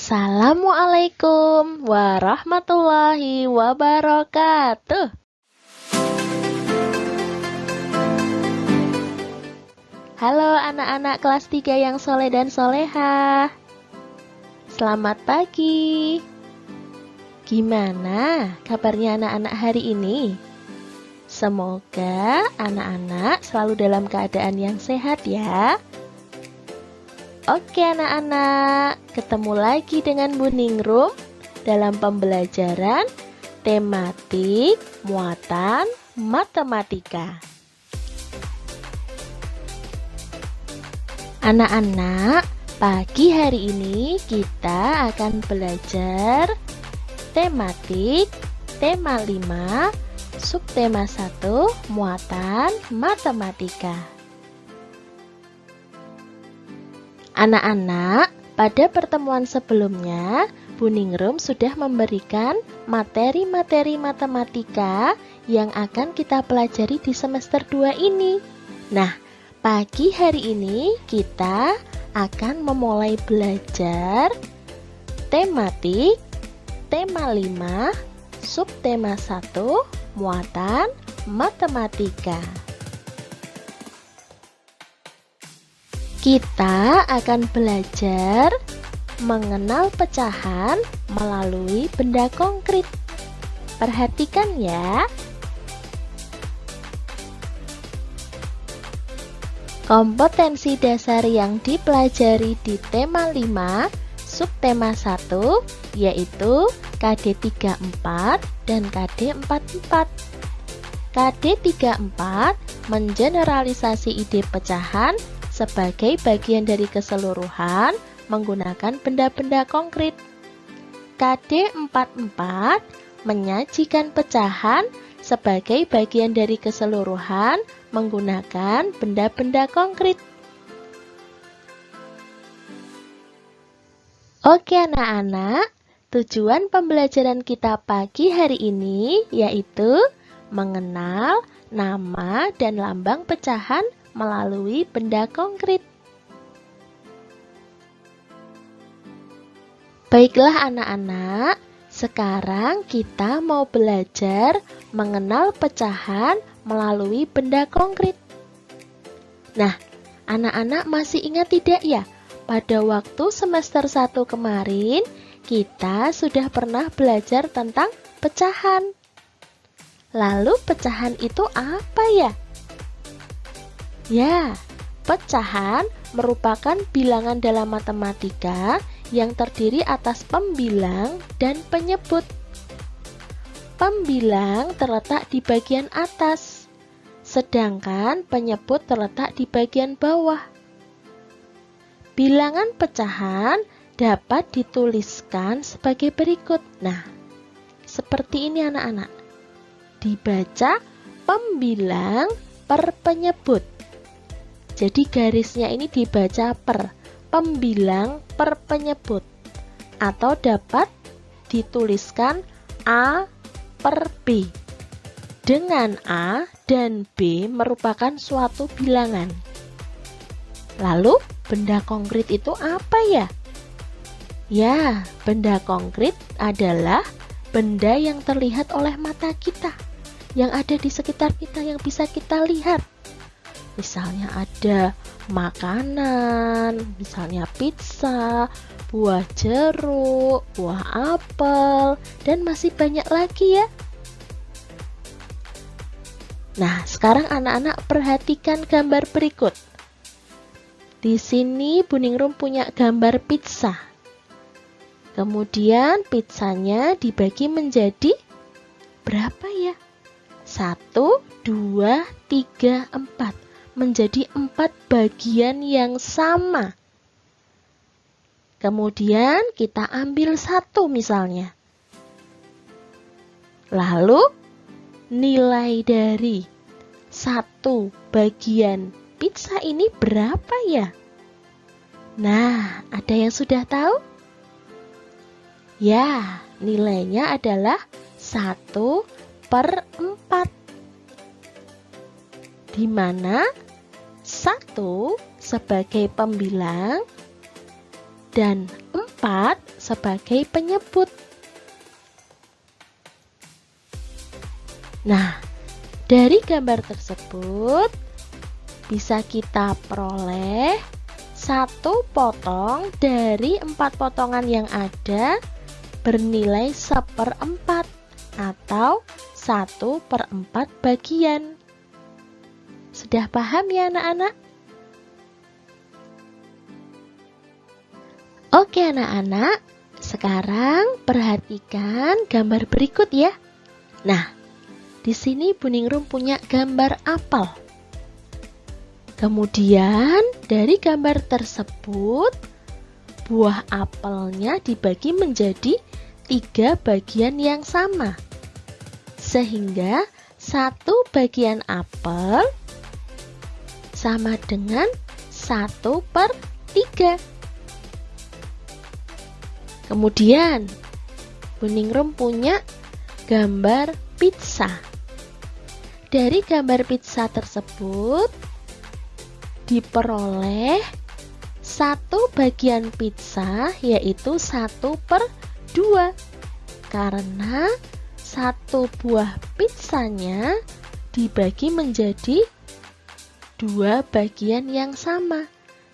Assalamualaikum warahmatullahi wabarakatuh. Halo anak-anak kelas 3 yang soleh dan soleha. Selamat pagi. Gimana kabarnya anak-anak hari ini? Semoga anak-anak selalu dalam keadaan yang sehat ya. Oke anak-anak, ketemu lagi dengan Bu Ningrum dalam pembelajaran tematik muatan matematika. Anak-anak, pagi hari ini kita akan belajar tematik tema 5, subtema 1, muatan matematika. Anak-anak, pada pertemuan sebelumnya, Bu Ningrum sudah memberikan materi-materi matematika yang akan kita pelajari di semester 2 ini. Nah, pagi hari ini kita akan memulai belajar tematik, tema 5, subtema 1, muatan matematika. Kita akan belajar mengenal pecahan melalui benda konkret. Perhatikan ya. Kompetensi dasar yang dipelajari di tema 5, subtema 1, yaitu KD 34 dan KD 44. KD 34 mengeneralisasi ide pecahan sebagai bagian dari keseluruhan menggunakan benda-benda konkret. KD 44 menyajikan pecahan sebagai bagian dari keseluruhan menggunakan benda-benda konkret. Oke anak-anak, tujuan pembelajaran kita pagi hari ini yaitu mengenal nama dan lambang pecahan melalui benda konkret. Baiklah anak-anak, sekarang kita mau belajar mengenal pecahan melalui benda konkret. Nah, anak-anak masih ingat tidak ya? Pada waktu semester 1 kemarin, kita sudah pernah belajar tentang pecahan. Lalu pecahan itu apa ya? Ya, pecahan merupakan bilangan dalam matematika yang terdiri atas pembilang dan penyebut. Pembilang terletak di bagian atas, sedangkan penyebut terletak di bagian bawah. Bilangan pecahan dapat dituliskan sebagai berikut. Nah, seperti ini anak-anak. Dibaca pembilang per penyebut. Jadi garisnya ini dibaca per pembilang per penyebut, atau dapat dituliskan A per B, dengan A dan B merupakan suatu bilangan. Lalu benda konkret itu apa ya? Ya, benda konkret adalah benda yang terlihat oleh mata kita, yang ada di sekitar kita, yang bisa kita lihat. Misalnya ada makanan, misalnya pizza, buah jeruk, buah apel, dan masih banyak lagi ya. Nah, sekarang anak-anak perhatikan gambar berikut. Di sini Bu Ningrum punya gambar pizza. Kemudian pizzanya dibagi menjadi berapa ya? 1, 2, 3, 4. Menjadi 4 bagian yang sama. Kemudian kita ambil 1 misalnya. Lalu nilai dari 1 bagian pizza ini berapa ya? Nah, ada yang sudah tahu? Ya, nilainya adalah 1 per 4. Di mana 1 sebagai pembilang dan 4 sebagai penyebut. Nah, dari gambar tersebut bisa kita peroleh satu potong dari 4 potongan yang ada bernilai 1/4 atau 1/4 bagian. Sudah paham ya anak-anak? Oke anak-anak, sekarang perhatikan gambar berikut ya. Nah, di sini Bu Ningrum punya gambar apel. Kemudian dari gambar tersebut, buah apelnya dibagi menjadi 3 bagian yang sama. Sehingga 1 bagian apel sama dengan 1/3. Kemudian Bu Ningrum punya gambar pizza. Dari gambar pizza tersebut diperoleh 1 bagian pizza, yaitu 1/2, karena 1 buah pizzanya dibagi menjadi 2 bagian yang sama,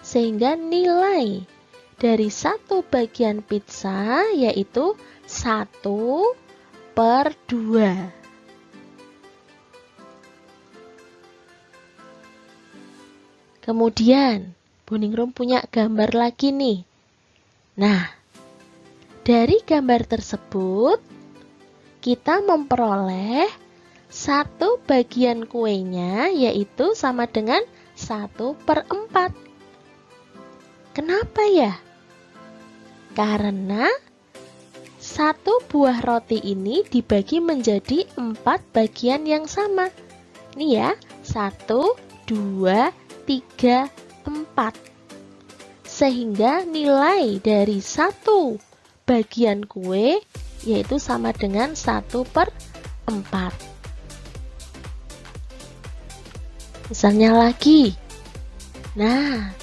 sehingga nilai dari 1 bagian pizza yaitu 1/2. Kemudian Bu Ningrum punya gambar lagi nih. Nah, dari gambar tersebut kita memperoleh 1 bagian kuenya yaitu sama dengan 1/4. Kenapa ya? Karena 1 buah roti ini dibagi menjadi 4 bagian yang sama. Ini ya, 1, 2, 3, 4. Sehingga nilai dari 1 bagian kue yaitu sama dengan 1/4. Misalnya lagi. Nah,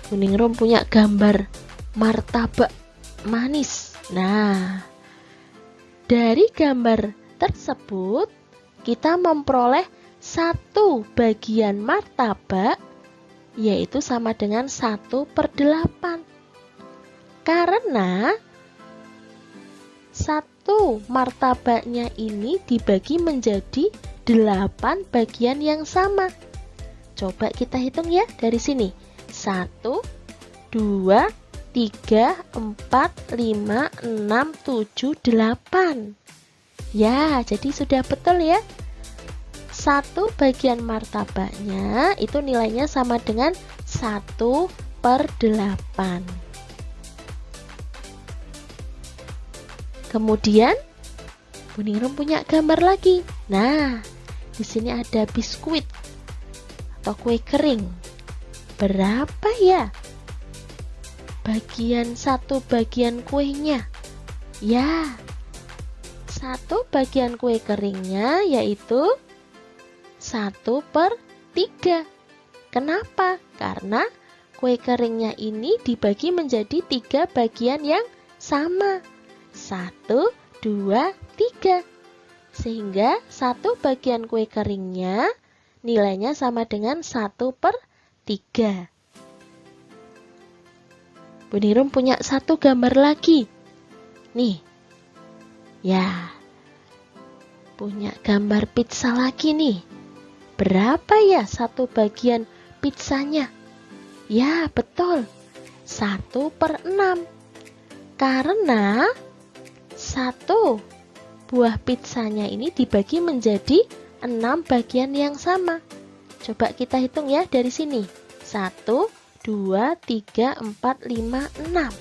Bu Ningrum punya gambar martabak manis. Nah, dari gambar tersebut kita memperoleh 1 bagian martabak yaitu sama dengan 1/8. Karena 1 martabaknya ini dibagi menjadi 8 bagian yang sama. Coba kita hitung ya dari sini. 1, 2, 3, 4, 5, 6, 7, 8. Ya, jadi sudah betul ya. 1 bagian martabaknya itu nilainya sama dengan 1/8. Kemudian Bu Ningrum punya gambar lagi. Nah, di sini ada biskuit atau kue kering. Berapa ya satu bagian kuenya? Ya, 1 bagian kue keringnya yaitu 1/3. Kenapa? Karena kue keringnya ini dibagi menjadi 3 bagian yang sama. 1, 2, 3. Sehingga 1 bagian kue keringnya nilainya sama dengan 1/3. Bu Ningrum punya 1 gambar lagi. Nih. Ya. Punya gambar pizza lagi nih. Berapa ya 1 bagian pizzanya? Ya, betul. 1/6. Karena 1 buah pizzanya ini dibagi menjadi 6 bagian yang sama. Coba kita hitung ya dari sini. 1, 2, 3, 4, 5, 6.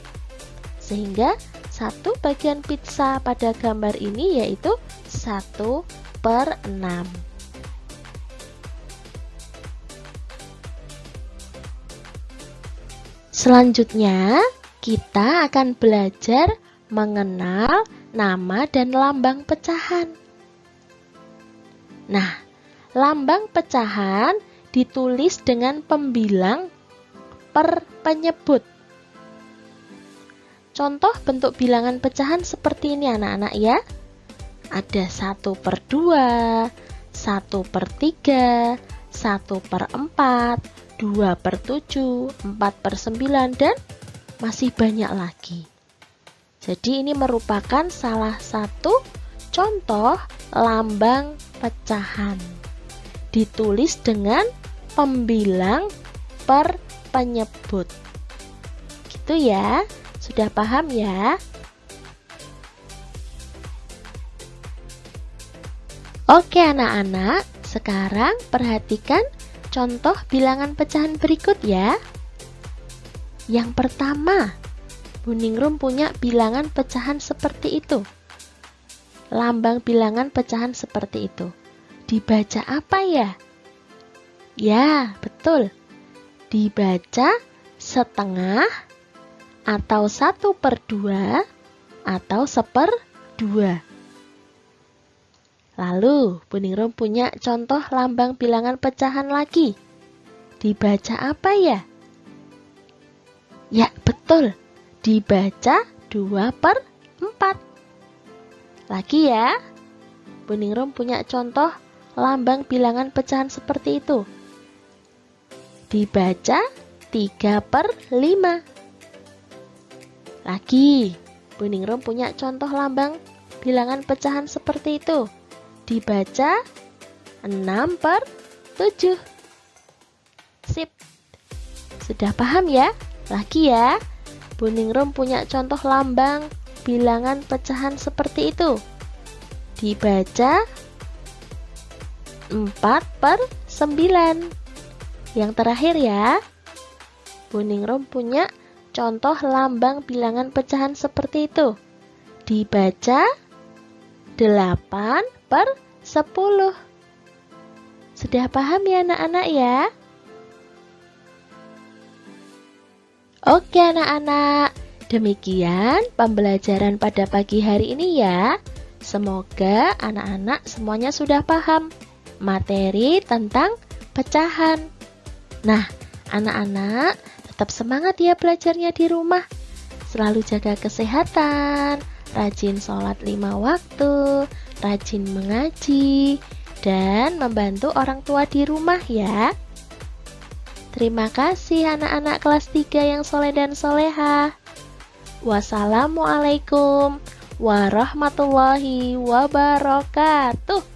Sehingga 1 bagian pizza pada gambar ini yaitu 1/6. Selanjutnya, kita akan belajar mengenal nama dan lambang pecahan. Nah, lambang pecahan ditulis dengan pembilang per penyebut. contoh bentuk bilangan pecahan seperti ini anak-anak ya. Ada 1/2, 1/3, 1/4, 2/7, 4/9, dan masih banyak lagi. Jadi ini merupakan salah satu contoh lambang pecahan. Ditulis dengan pembilang per penyebut. Gitu ya. Sudah paham ya? Oke anak-anak, sekarang perhatikan contoh bilangan pecahan berikut ya. Yang pertama, Buningrum punya bilangan pecahan seperti itu. Lambang bilangan pecahan seperti itu. Dibaca apa ya? Ya, betul. Dibaca setengah, atau 1/2, atau 1/2. Lalu, Buningrum punya contoh lambang bilangan pecahan lagi. Dibaca apa ya? Ya, betul. Dibaca 2/4. Lagi ya. Buningrum punya contoh lambang bilangan pecahan seperti itu. Dibaca 3/5. Lagi, Buningrum punya contoh lambang bilangan pecahan seperti itu. Dibaca 6/7. Sip. Sudah paham ya? Lagi ya. Buningrum punya contoh lambang bilangan pecahan seperti itu. Dibaca 4/9. Yang terakhir ya. Buningrum punya contoh lambang bilangan pecahan seperti itu. Dibaca 8/10. Sudah paham ya anak-anak ya? Oke anak-anak, demikian pembelajaran pada pagi hari ini ya. Semoga anak-anak semuanya sudah paham materi tentang pecahan. Nah, anak-anak tetap semangat ya belajarnya di rumah. Selalu jaga kesehatan, rajin sholat 5 waktu, rajin mengaji, dan membantu orang tua di rumah ya. Terima kasih anak-anak kelas 3 yang soleh dan solehah. Wassalamualaikum warahmatullahi wabarakatuh.